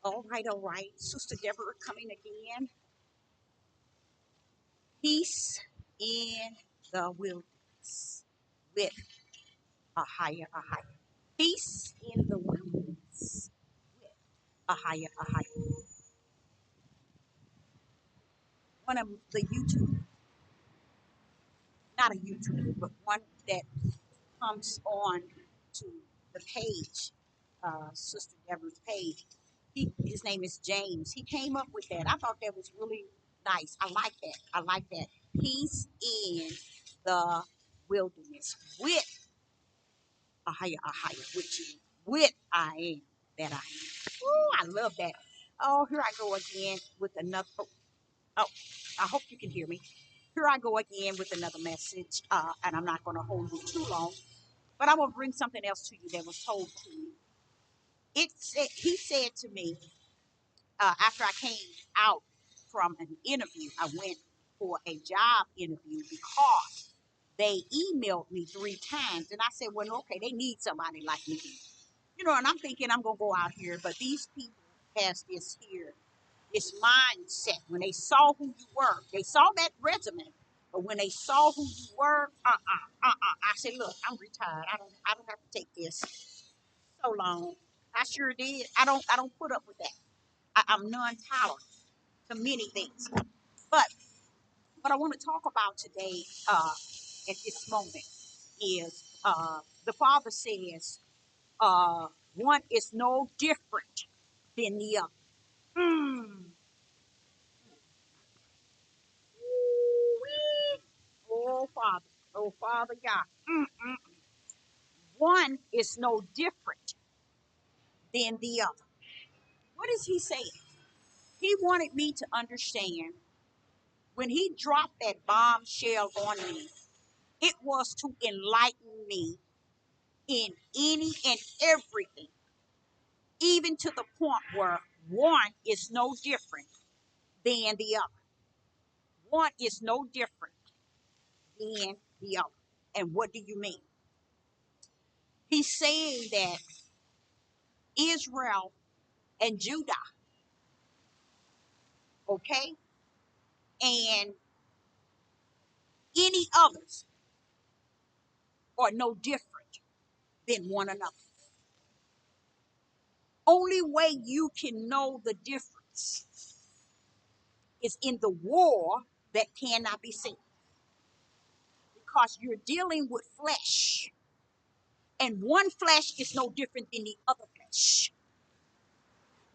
All right, all right. Sister Deborah coming again. Peace in the wilderness with a higher. Peace in the wilderness with a higher. One of the YouTube, not a YouTuber, but one that comes on to the page, Sister Deborah's page. His name is James. He came up with that. I thought that was really nice. I like that. I like that. Peace in the wilderness with a higher, which is with I am that I am. Oh, I love that. Oh, here I go again with another. Oh, I hope you can hear me. Here I go again with another message, and I'm not going to hold you too long, but I will bring something else to you that was told to me. He said to me, after I came out from an interview, I went for a job interview because they emailed me 3 times. And I said, well, okay, they need somebody like me. You know, and I'm thinking I'm going to go out here. But these people has this here, this mindset. When they saw who you were, they saw that resume. But when they saw who you were, I said, look, I'm retired. I don't have to take this so long. I sure did. I don't put up with that. I'm non-tolerant to many things. But what I want to talk about today, at this moment, is the Father says one is no different than the other. Mm. Ooh-wee. Oh Father God. Mm-mm. One is no different than the other. What is He saying? He wanted me to understand when He dropped that bombshell on me, it was to enlighten me in any and everything, even to the point where one is no different than the other. One is no different than the other. And what do you mean? He's saying that Israel and Judah, okay, and any others are no different than one another. Only way you can know the difference is in the war that cannot be seen, because you're dealing with flesh, and one flesh is no different than the other flesh.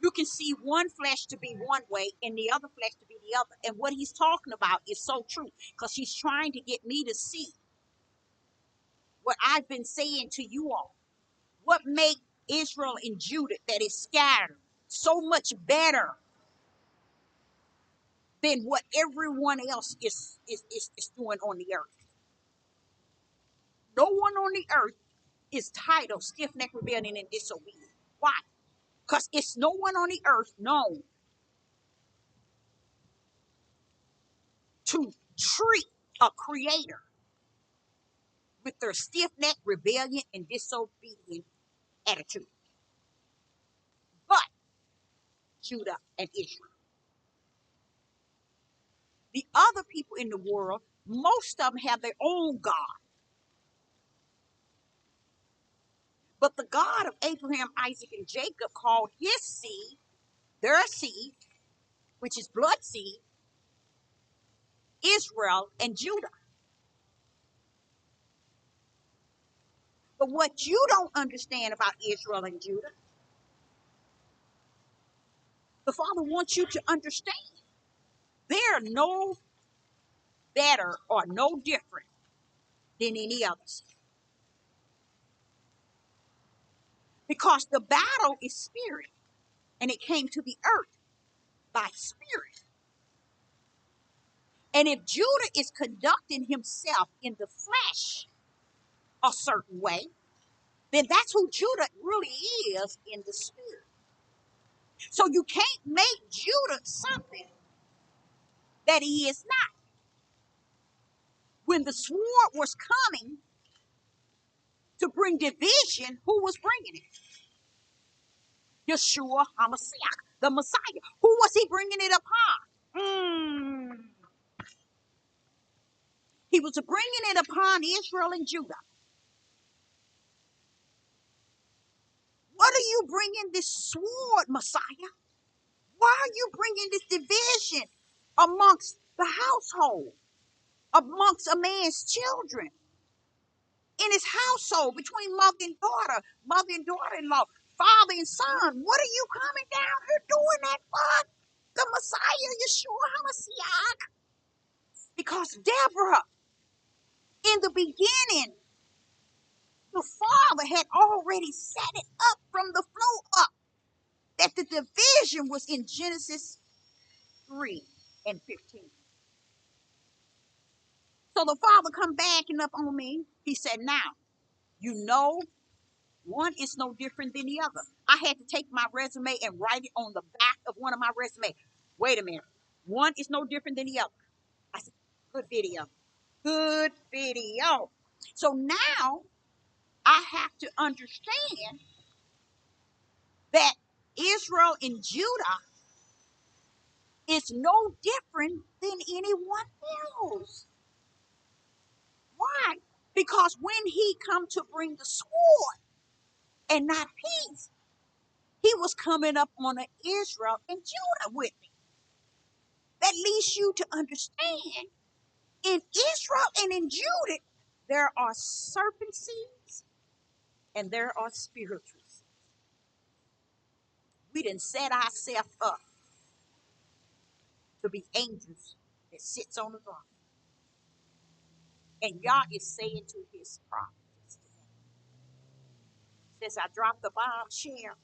You can see one flesh to be one way and the other flesh to be the other. And what he's talking about is so true, because he's trying to get me to see what I've been saying to you all. What make Israel and Judah that is scattered so much better than what everyone else is doing on the earth. No one on the earth is titled stiff-necked rebellion and disobedience. Why? Because it's no one on the earth known to treat a creator with their stiff-necked rebellion and disobedient attitude, but Judah and Israel. The other people in the world, most of them have their own God. But the God of Abraham, Isaac, and Jacob called his seed, their seed, which is blood seed, Israel and Judah. But what you don't understand about Israel and Judah, the Father wants you to understand. They're no better or no different than any others. Because the battle is spirit, and it came to the earth by spirit. And if Judah is conducting himself in the flesh a certain way, then that's who Judah really is in the spirit. So you can't make Judah something that he is not. When the sword was coming to bring division, who was bringing it? Yeshua HaMashiach. The Messiah. Who was he bringing it upon? He was bringing it upon Israel and Judah. What are you bringing this sword, Messiah? Why are you bringing this division amongst the household, amongst a man's children, in his household, between mother and daughter-in-law, father and son? What are you coming down here doing that for? The Messiah, Yeshua HaMashiach. Because Deborah, in the beginning, the Father had already set it up from the flow up, that the division was in Genesis 3 and 15. So the Father come backing up on me. He said, now, you know, one is no different than the other. I had to take my resume and write it on the back of one of my resumes. Wait a minute. One is no different than the other. I said, good video. Good video. So now I have to understand that Israel and Judah is no different than anyone else. Why? Because when he come to bring the sword and not peace, he was coming up on an Israel and Judah with me. That leads you to understand, in Israel and in Judah, there are serpent seeds and there are spiritual seeds. We didn't set ourselves up to be angels that sits on the throne. And Yah is saying to his prophets today, since I dropped the bombshell,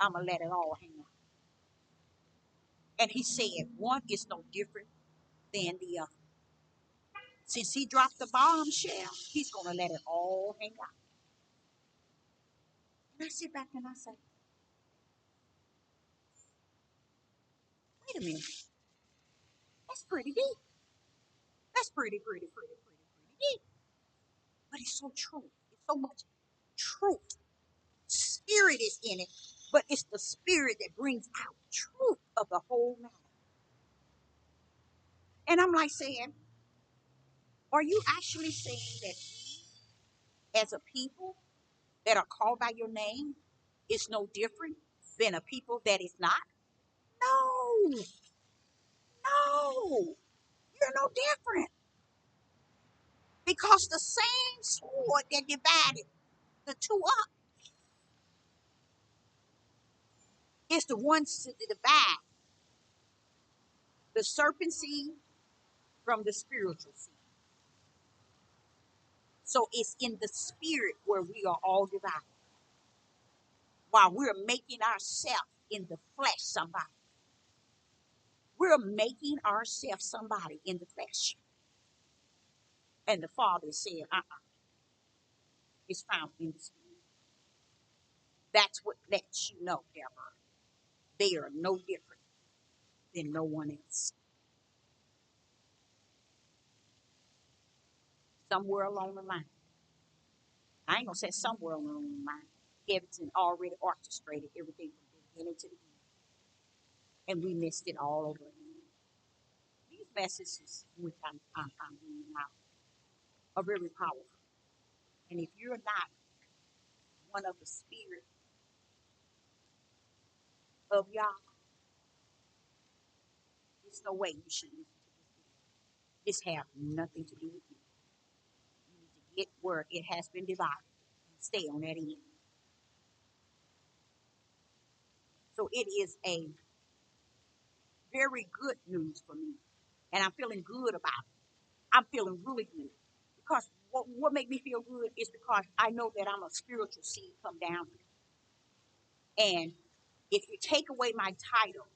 I'm going to let it all hang out. And he said, one is no different than the other. Since he dropped the bombshell, he's going to let it all hang out. And I sit back and I say, wait a minute. That's pretty deep. That's pretty deep. But it's so true. It's so much truth. Spirit is in it, but it's the spirit that brings out truth of the whole matter. And I'm like saying, are you actually saying that as a people that are called by your name is no different than a people that is not? No, no, you're no different. Because the same sword that divided the two up is the one to divide the serpent seed from the spiritual seed. So it's in the spirit where we are all divided. While we're making ourselves in the flesh somebody. We're making ourselves somebody in the flesh. And the Father said, it's found in the spirit. That's what lets you know, Deborah. They are no different than no one else. Somewhere along the line. I ain't gonna say somewhere along the line. Heaven's already orchestrated everything from the beginning to the end. And we missed it all over again. These messages, which I'm reading out, are very powerful. And if you're not one of the spirit of Yah, there's no way you should listen to this video. This have nothing to do with you. You need to get where it has been divided and stay on that end. So it is a very good news for me. And I'm feeling good about it. I'm feeling really good. Because what makes me feel good is because I know that I'm a spiritual seed come down here. And if you take away my title,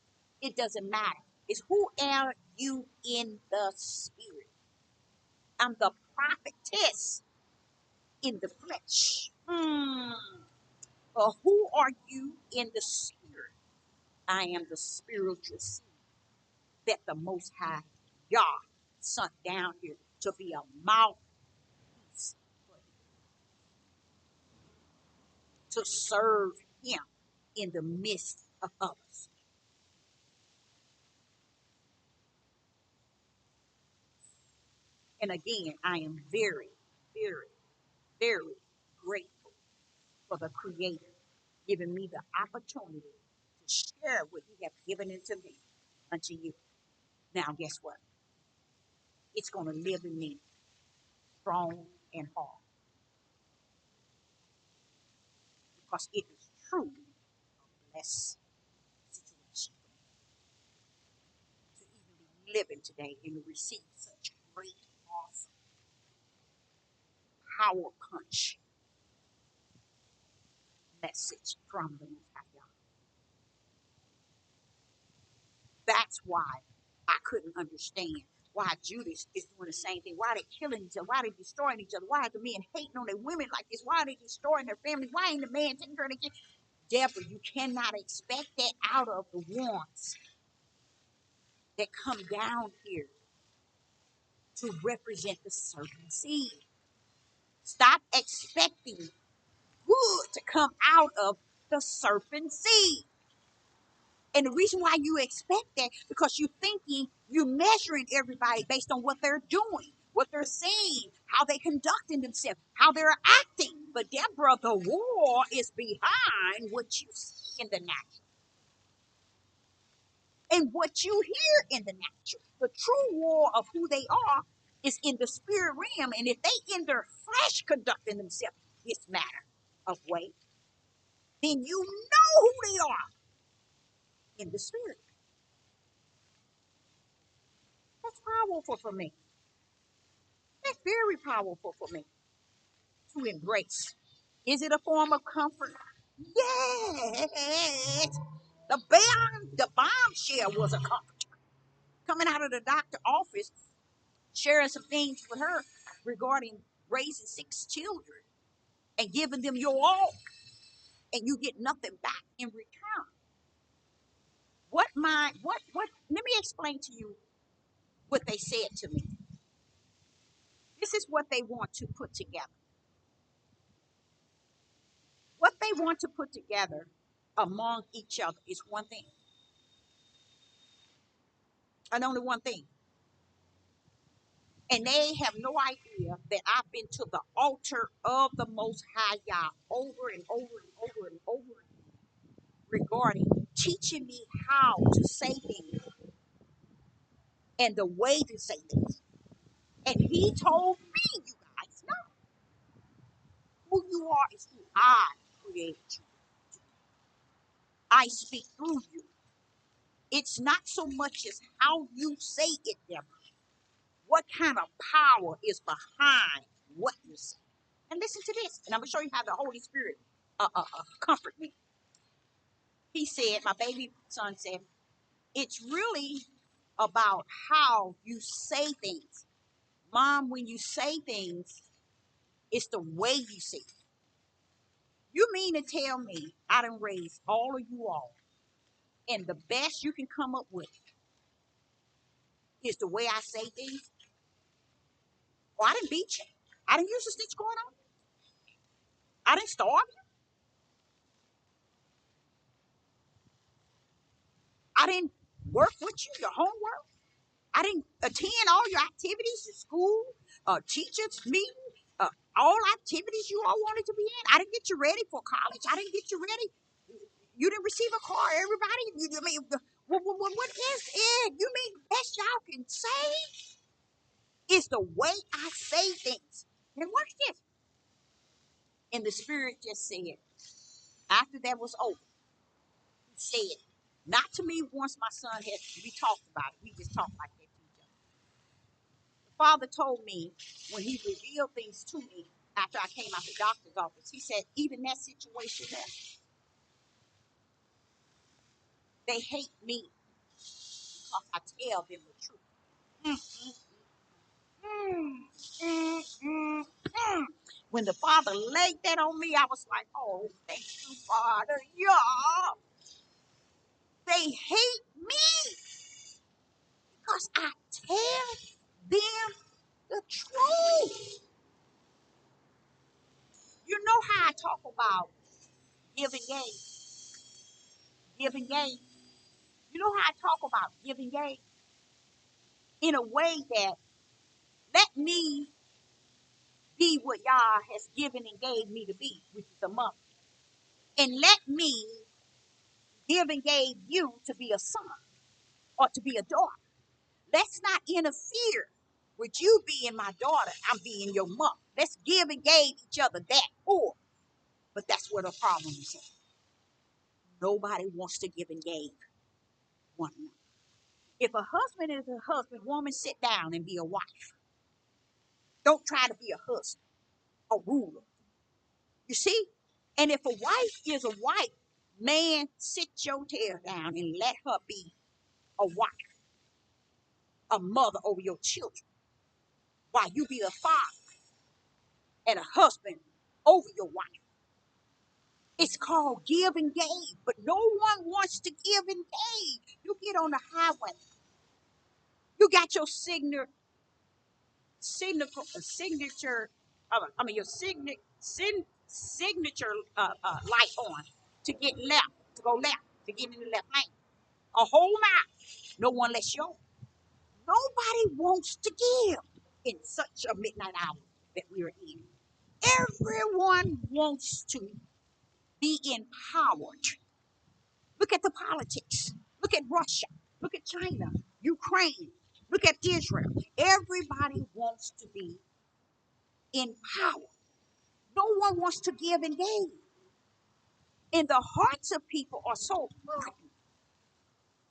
it doesn't matter. It's who are you in the spirit? I'm the prophetess in the flesh. But who are you in the spirit? I am the spiritual seed that the Most High Yah sent down here to be a mouthpiece to serve Him in the midst of others. And again, I am very, very, very grateful for the Creator giving me the opportunity to share what He has given into me unto you. Now, guess what? It's going to live in me strong and hard because it is truly a blessed situation to even be living today and to receive such great, awesome power punch message from the Most High God. That's why I couldn't understand why Judas is doing the same thing. Why are they killing each other? Why are they destroying each other? Why are the men hating on their women like this? Why are they destroying their families? Why ain't the man taking care of the kids? Deborah, you cannot expect that out of the ones that come down here to represent the serpent seed. Stop expecting good to come out of the serpent seed. And the reason why you expect that, because you're thinking, you're measuring everybody based on what they're doing, what they're saying, how they conducting themselves, how they're acting. But Deborah, the war is behind what you see in the natural and what you hear in the natural. The true war of who they are is in the spirit realm. And if they in their flesh conducting themselves this matter of way, then you know who they are in the spirit. That's powerful for me. That's very powerful for me to embrace. Is it a form of comfort? Yes. The bombshell was a comfort. Coming out of the doctor's office, sharing some things with her regarding raising 6 children and giving them your all, and you get nothing back in return. What let me explain to you what they said to me. This is what they want to put together. What they want to put together among each other is one thing, and only one thing. And they have no idea that I've been to the altar of the Most High Yah over and over and over and over regarding teaching me how to say things and the way to say things. And he told me, you guys, no, who you are is who I created you. I speak through you. It's not so much as how you say it, Deborah. What kind of power is behind what you say? And listen to this, and I'm gonna show you how the Holy Spirit comfort me. He said, my baby son said, it's really about how you say things. Mom, when you say things, it's the way you say it. You mean to tell me I done raised all of you all, and the best you can come up with is the way I say things? Or I didn't beat you. I didn't use a stitch going on. I didn't starve you. I didn't work with you, your homework. I didn't attend all your activities at school, teachers meeting, all activities you all wanted to be in. I didn't get you ready for college. I didn't get you ready. You didn't receive a car. Everybody, you mean what is it? You mean best y'all can say is the way I say things. And watch this. And the Spirit just said, after that was over, He said, not to me once my son had, we talked about it. We just talked like that to each other. Father told me when he revealed things to me after I came out the doctor's office, he said, even that situation there, they hate me because I tell them the truth. Mm, mm, mm, mm, mm. When the Father laid that on me, I was like, oh, thank you, Father. Yeah, they hate me because I tell them the truth. You know how I talk about giving game. Giving game. You know how I talk about giving game? In a way that let me be what Yah has given and gave me to be, which is a mother. And let me give and gave you to be a son or to be a daughter. Let's not interfere with you being my daughter. I'm being your mother. Let's give and gave each other that or. But that's where the problem is at. Nobody wants to give and gave one another. If a husband is a husband, woman, sit down and be a wife. Don't try to be a husband, a ruler. You see? And if a wife is a wife, man, sit your tail down and let her be a wife, a mother over your children, while you be a father and a husband over your wife. It's called give and gave, but no one wants to give and gave. You get on the highway, you got your signature, your signature light on to get left, to go left, to get in the left lane. A whole mile. No one lets you over. Nobody wants to give in such a midnight hour that we're in. Everyone wants to be empowered. Look at the politics. Look at Russia. Look at China, Ukraine. Look at Israel. Everybody wants to be empowered. No one wants to give and gain. And the hearts of people are so hardened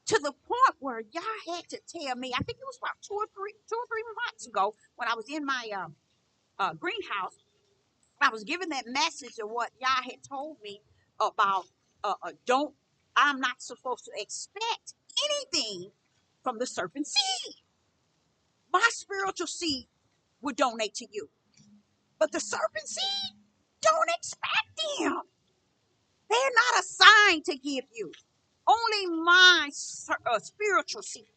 to the point where y'all had to tell me, I think it was about 2 or 3 months ago when I was in my greenhouse, I was given that message of what y'all had told me about I'm not supposed to expect anything from the serpent seed. My spiritual seed would donate to you. But the serpent seed, don't expect them. They're not assigned to give you. Only my spiritual seed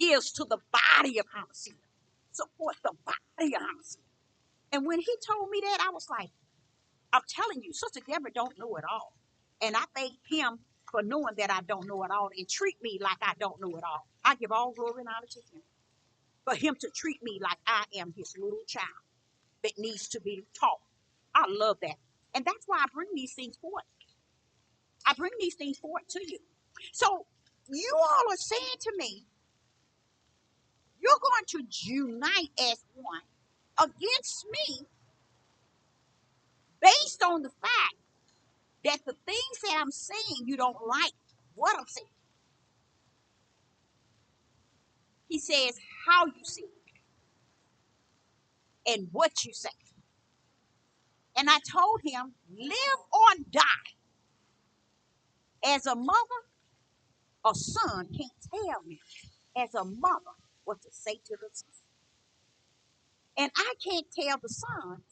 gives to the body of Hamashiach. Support the body of Hamashiach. And when he told me that, I was like, I'm telling you, Sister Deborah don't know it all. And I thank him for knowing that I don't know it all and treat me like I don't know it all. I give all glory and honor to him. For him to treat me like I am his little child that needs to be taught. I love that. And that's why I bring these things forth. I bring these things forth to you. So you all are saying to me, you're going to unite as one against me based on the fact that the things that I'm saying you don't like what I'm saying. He says how you see it and what you say. And I told him, live or die. As a mother, a son can't tell me as a mother what to say to the son. And I can't tell the son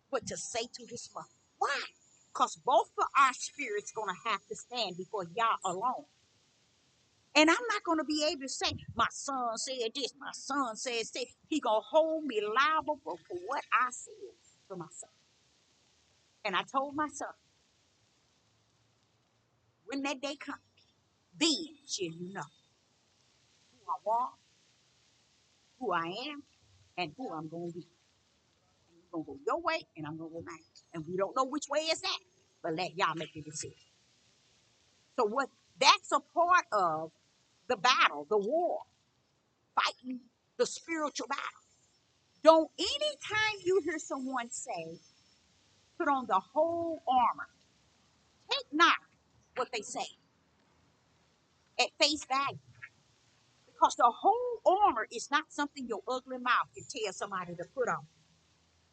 what to say to his mother. Why? Because both of our spirits going to have to stand before Yah alone. And I'm not going to be able to say, my son said this, my son says this. He going to hold me liable for what I said to my son. And I told my son, when that day comes, then shall you know who I was, who I am, and who I'm going to be. And you're going to go your way, and I'm going to go mine. And we don't know which way is that, but let Yah make the decision. So what? That's a part of the battle, the war, fighting the spiritual battle. Don't anytime you hear someone say, put on the whole armor, take not what they say at face value. Because the whole armor is not something your ugly mouth can tell somebody to put on.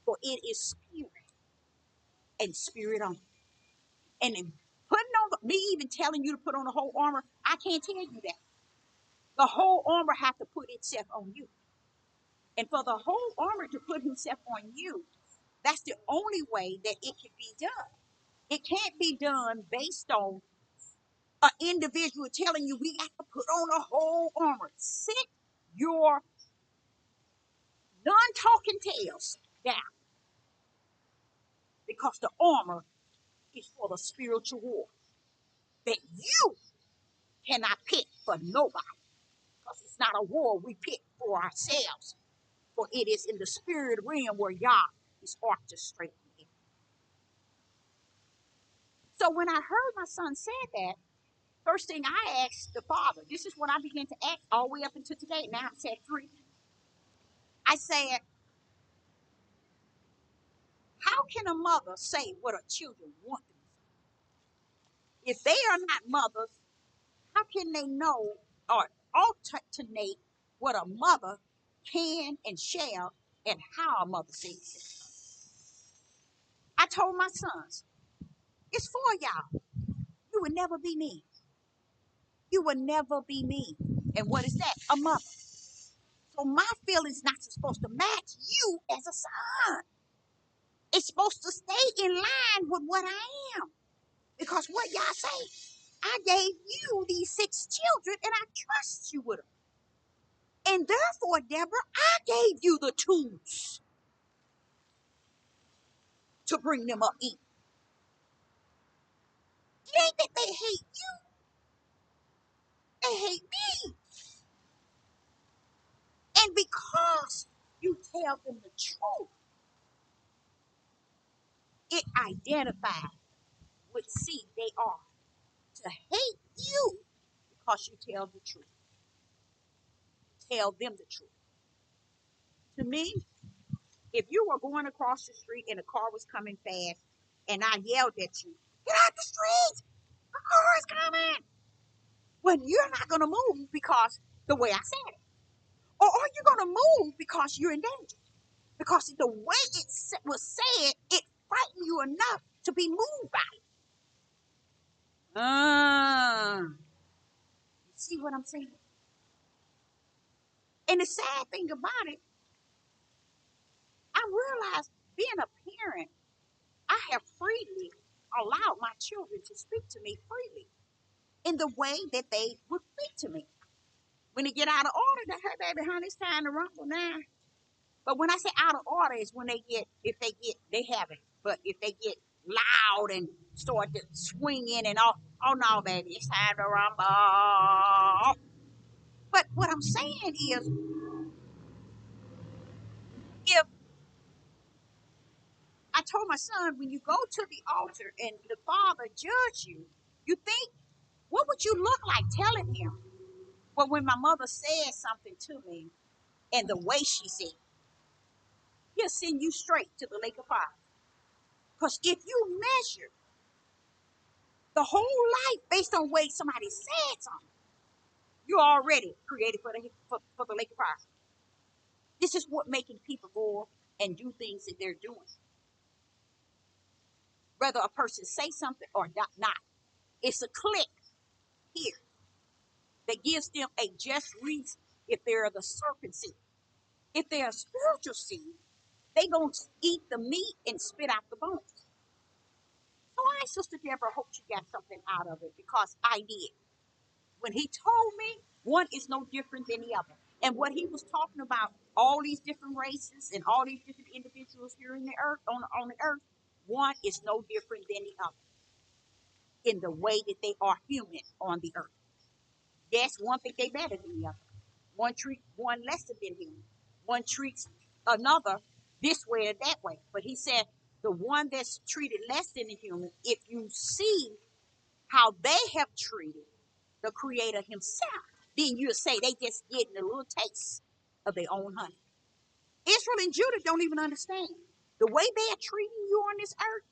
For it is spirit and spirit on. And in putting on me even telling you to put on the whole armor, I can't tell you that. The whole armor has to put itself on you. And for the whole armor to put himself on you, that's the only way that it can be done. It can't be done based on an individual telling you we have to put on a whole armor. Sit your non-talking tails down because the armor is for the spiritual war. that you cannot pick for nobody. Because it's not a war we pick for ourselves. For it is in the spirit realm where Yah is orchestrating it. So when I heard my son say that, first thing I asked the father, this is what I began to ask all the way up until today. Now I'm at 3. I said, how can a mother say what her children want them to say? If they are not mothers, how can they know or alternate what a mother can and shall and how a mother says it? I told my sons, it's for y'all. You will never be me. You will never be me. And what is that? A mother. So my feelings not supposed to match you as a son. It's supposed to stay in line with what I am. Because what y'all say, I gave you these 6 children and I trust you with them. And therefore, Deborah, I gave you the tools to bring them up in. It ain't that they hate you, they hate me. And because you tell them the truth, it identifies what seed they are to hate you because you tell the truth. Tell them the truth. To me, if you were going across the street and a car was coming fast and I yelled at you, get out the street, a car is coming. Well, you're not going to move because the way I said it. Or are you going to move because you're in danger? Because the way it was said, it frightened you enough to be moved by it. You see what I'm saying? And the sad thing about it, I realized being a parent, I have freely allowed my children to speak to me freely in the way that they would speak to me. When they get out of order, they hey baby, honey, it's time to rumble now. But when I say out of order is when they have it. But if they get loud and start to swing in and off, oh no, baby, it's time to rumble. But what I'm saying is, if I told my son, when you go to the altar and the father judge you, you think, what would you look like telling him? Well, when my mother said something to me and the way she said, he'll send you straight to the lake of fire. Because if you measure the whole life based on way somebody said something, you're already created for the lake of fire. This is what making people go and do things that they're doing. Whether a person say something or not. It's a click here that gives them a just reason if they're the serpent seed. If they're a spiritual seed, they gonna eat the meat and spit out the bones. So I, Sister Deborah, hope you got something out of it because I did. When he told me one is no different than the other. And what he was talking about, all these different races and all these different individuals here in the earth, on the earth, one is no different than the other in the way that they are human on the earth. Yes, one think they better than the other. One treats one lesser than him. One treats another this way or that way. But he said the one that's treated less than the human, if you see how they have treated the creator himself, then you'll say they just getting a little taste of their own honey. Israel and Judah don't even understand. The way they are treating you on this earth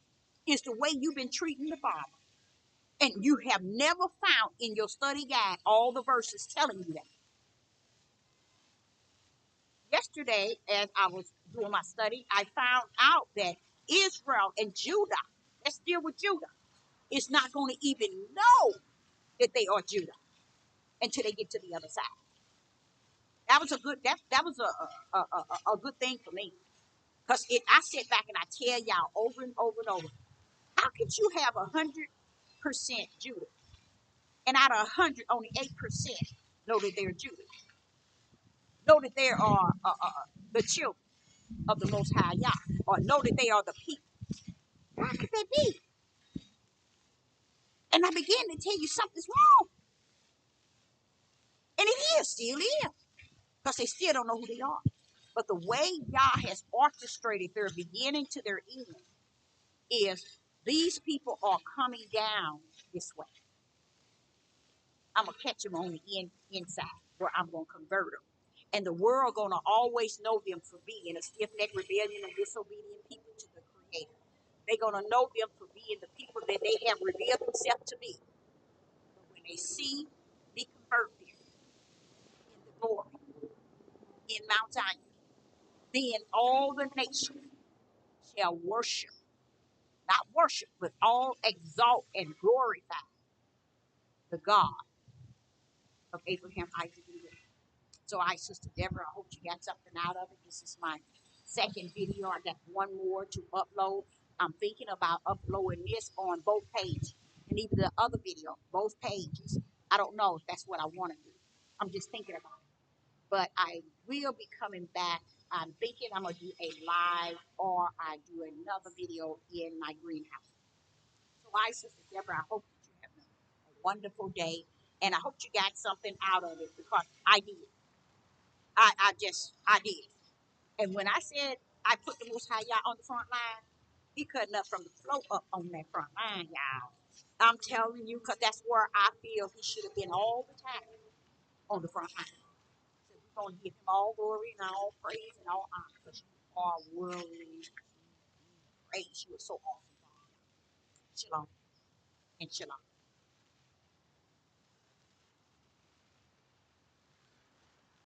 is the way you've been treating the Father. And you have never found in your study guide all the verses telling you that. Yesterday, as I was doing my study, I found out that Israel and Judah, let's deal with Judah, is not going to even know that they are Judah until they get to the other side. That was a good a good thing for me. Because I sit back and I tell y'all over and over and over, how could you have 100% Judah? And out of 100, only 8% know that they're Judah. Know that they are the children of the Most High Yah. Or know that they are the people. How could they be? And I began to tell you something's wrong. And it is, still is. Because they still don't know who they are. But the way Yah has orchestrated their beginning to their end is these people are coming down this way. I'm going to catch them on the inside where I'm going to convert them. And the world going to always know them for being a stiff-necked, rebellion, and disobedient people to the Creator. They're going to know them for being the people that they have revealed themselves to be. But when they see me convert them in the glory, in Mount Zion, then all the nations shall worship, not worship, but all exalt and glorify the God of Abraham, Isaac, and Jacob. So Sister Deborah, I hope you got something out of it. This is my second video. I got one more to upload. I'm thinking about uploading this on both pages and even the other video, both pages. I don't know if that's what I want to do. I'm just thinking about it. But I will be coming back. I'm thinking I'm going to do a live or I do another video in my greenhouse. So Sister Deborah, I hope that you have a wonderful day. And I hope you got something out of it because I did. I did. And when I said I put the Most High Yah on the front line, he cutting up from the flow up on that front line, y'all. I'm telling you, because that's where I feel he should have been all the time on the front line. So we're going to give him all glory and all praise and all honor because you are worthy praise. You are so awesome. Shalom and shalom.